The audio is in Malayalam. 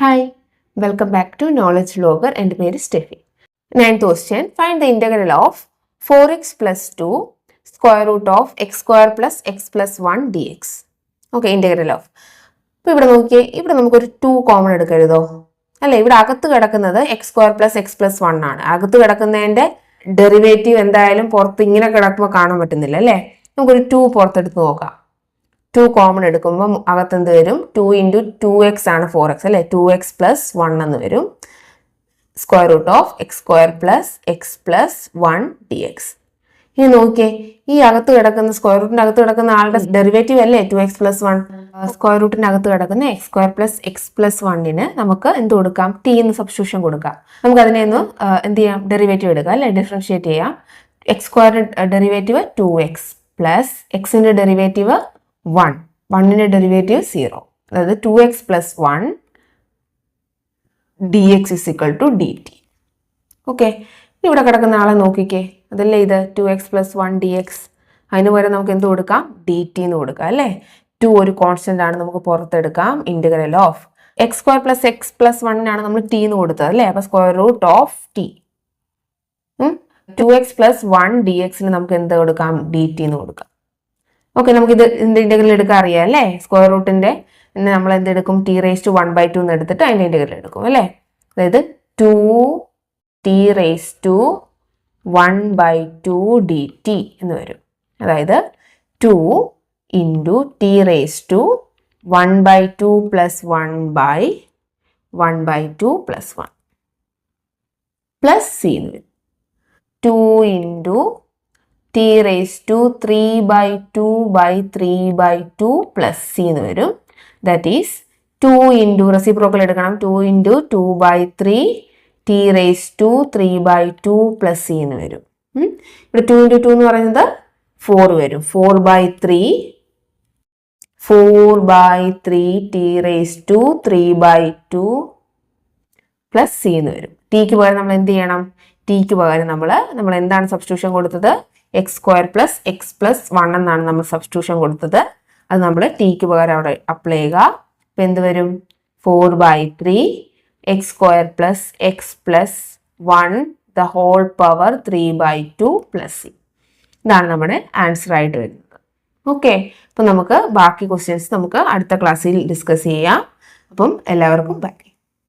Hi, welcome back to Knowledge Logger and പേര് Steffi. 9th question, find the integral of 4x plus 2 square root of x square plus x plus 1 dx. Okay, integral of. ഇപ്പോൾ ഇവിടെ നോക്കിയേ, ഇവിടെ നമുക്കൊരു 2 കോമൺ എടുക്കരുതോ? അല്ലേ, ഇവിടെ അകത്ത് കിടക്കുന്നത് X square plus x plus 1 ആണ്. അകത്ത് കിടക്കുന്നതിൻ്റെ ഡെറിവേറ്റീവ് എന്തായാലും പുറത്ത് ഇങ്ങനെ കിടക്കുമ്പോൾ കാണാൻ പറ്റുന്നില്ല അല്ലേ? നമുക്കൊരു 2 പുറത്തെടുത്ത് നോക്കാം. 2 കോമൺ എടുക്കുമ്പോൾ അകത്ത് എന്ത് വരും? 2 ഇൻറ്റു 2x ആണ് 4x അല്ലേ? 2x പ്ലസ് 1 എന്ന് വരും. Square root of x square plus x plus 1 d x. ഇനി നോക്കിയേ, ഈ അകത്ത് കിടക്കുന്ന സ്ക്വയർ റൂട്ടിൻ്റെ അകത്ത് കിടക്കുന്ന ആളുടെ ഡെറിവേറ്റീവ് അല്ലേ 2x പ്ലസ് 1. സ്ക്വയർ റൂട്ടിൻ്റെ അകത്ത് കിടക്കുന്ന x square plus x plus 1ന് നമുക്ക് എന്ത് കൊടുക്കാം? ടി എന്ന് സബ്സ്റ്റിറ്റ്യൂഷൻ കൊടുക്കാം. നമുക്ക് അതിനെ ഒന്ന് എന്ത് ചെയ്യാം? ഡെറിവേറ്റീവ് എടുക്കാം അല്ലേ? ഡിഫറൻഷിയേറ്റ് ചെയ്യാം. X square derivative 2x plus എക്സിൻ്റെ ഡെറിവേറ്റീവ് 1, 1ന്റെ ഡെറിവേറ്റീവ് 0, അതായത് 2x plus 1 dx is equal to dt. Okay, ഇവിടെ കിടക്കുന്ന ആളെ നോക്കിക്കേ, അതല്ലേ ഇത് 2x പ്ലസ് 1 dx. അതിന് പകരം നമുക്ക് എന്ത് കൊടുക്കാം? dt എന്ന് കൊടുക്കാം അല്ലേ? 2 ഒരു കോൺസ്റ്റന്റ് ആണ്, നമുക്ക് പുറത്തെടുക്കാം. Integral of x square plus x plus 1 നമ്മൾ ടി എന്ന് കൊടുത്തത് അല്ലേ? അപ്പൊ square root of T. 2x plus 1 dxന് നമുക്ക് എന്ത് കൊടുക്കാം? dt എന്ന് കൊടുക്കാം. ഓക്കെ, നമുക്കിത് ഇന്റഗ്രൽ എടുക്കാൻ അറിയാം അല്ലേ? സ്ക്വയർ റൂട്ടിന്റെ നമ്മൾ എന്തെടുക്കും? ടി റേസ് ടു 1/2 എന്ന് എടുത്തിട്ട് അതിന്റെ ഇന്റഗ്രൽ എടുക്കും അല്ലേ? അതായത് 2t റേസ് ടു 1/2 dt എന്ന് വരും. അതായത് 2 into t raise to 1/2 plus 1/1/2 plus 1 plus c എന്ന് വരും. 2 into t raise to 3/2/3/2 plus c എന്ന് വരും. ദാറ്റ് ഈസ് 2 ഇൻറ്റു റെസിപ്രോക്കൽ എടുക്കണം. 2 into 2/3 t raise to 3/2 plus c എന്ന് വരും. ഇവിടെ 2 ഇൻറ്റു 2 എന്ന് പറയുന്നത് 4 വരും. 4/3 t raise to 3/2 plus c എന്ന് വരും. ടിക്ക് പകരം നമ്മൾ എന്ത് ചെയ്യണം? ടിക്ക് പകരം നമ്മൾ എന്താണ് സബ്സ്റ്റിറ്റ്യൂഷൻ കൊടുത്തത്? X square plus x plus 1 എന്നാണ് നമ്മൾ സബ്സ്റ്റിറ്റ്യൂഷൻ കൊടുത്തത്. അത് നമ്മൾ ടിക്ക് പകരം അവിടെ അപ്ലൈ ചെയ്യുക. ഇപ്പം എന്ത് വരും? 4/3 x square plus x plus 1 the whole power 3/2 plus c. ഇതാണ് നമ്മുടെ ആൻസർ ആയിട്ട് വരുന്നത്. ഓക്കെ, അപ്പം നമുക്ക് ബാക്കി ക്വസ്റ്റ്യൻസ് നമുക്ക് അടുത്ത ക്ലാസ്സിൽ ഡിസ്കസ് ചെയ്യാം. അപ്പം എല്ലാവർക്കും ബൈ.